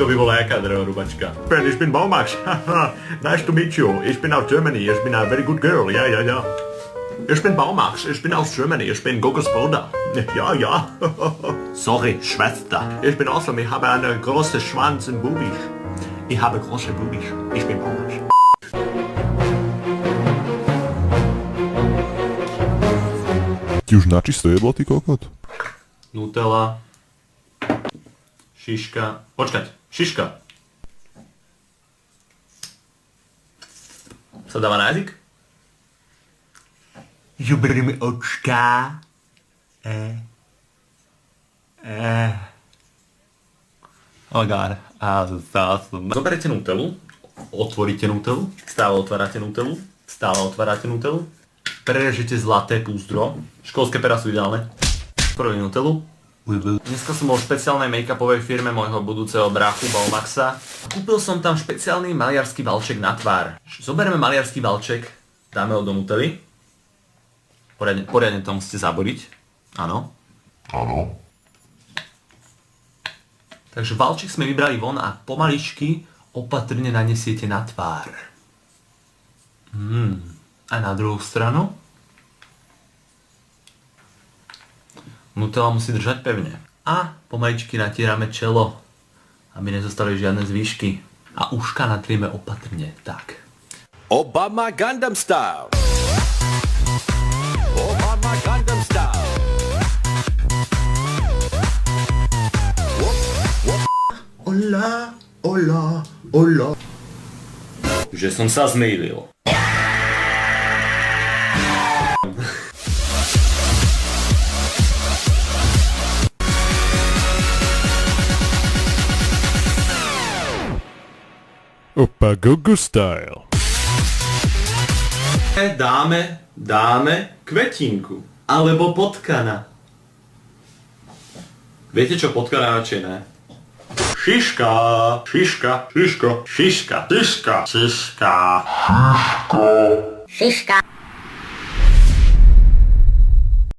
To by bola jaká drevorubačka? Ich bin Baumax. Nice to meet you. Ich bin aus Germany. Ich bin a very good girl. Ja. Ich bin Baumax. Ich bin aus Germany. Ich bin Gogos Bruder. Ja. Sorry, Schwester. Ich bin awesome. Ich habe einen großen Schwanz und Bubis. Ich habe große Bubis. Ich bin Baumax. Ti už načisto jedlo, ty kokot? Nutella. Šiška. Počkať, šiška. Sa dáva na jazyk? Žubri mi očka. Oh god. Zoberiete Nutellu, otvoríte Nutellu, stále otvárate Nutellu, prerežete zlaté púzdro, školské pera sú ideálne, prvý Nutellu. Dneska som bol v špeciálnej make-upovej firme môjho budúceho bráchu Baumaxa. Kúpil som tam špeciálny maliarský valček na tvár. Zoberieme maliarský valček, dáme ho do Nutelly. Poriadne to musíte zaboriť. Áno. Takže valček sme vybrali von a pomaličky opatrne nanesiete na tvár. A na druhú stranu. Nutella musí držať pevne. A pomaličky natierame čelo, aby nezostali žiadne zvýšky. A uška natrieme opatrne. Tak. Obama Gangnam Style. Obama Gangnam Style. Hola. Že som sa zmýlil. Opa Gogo Style. Dáme kvetinku. Alebo potkana. Viete čo potkana radšej ne? Šiška.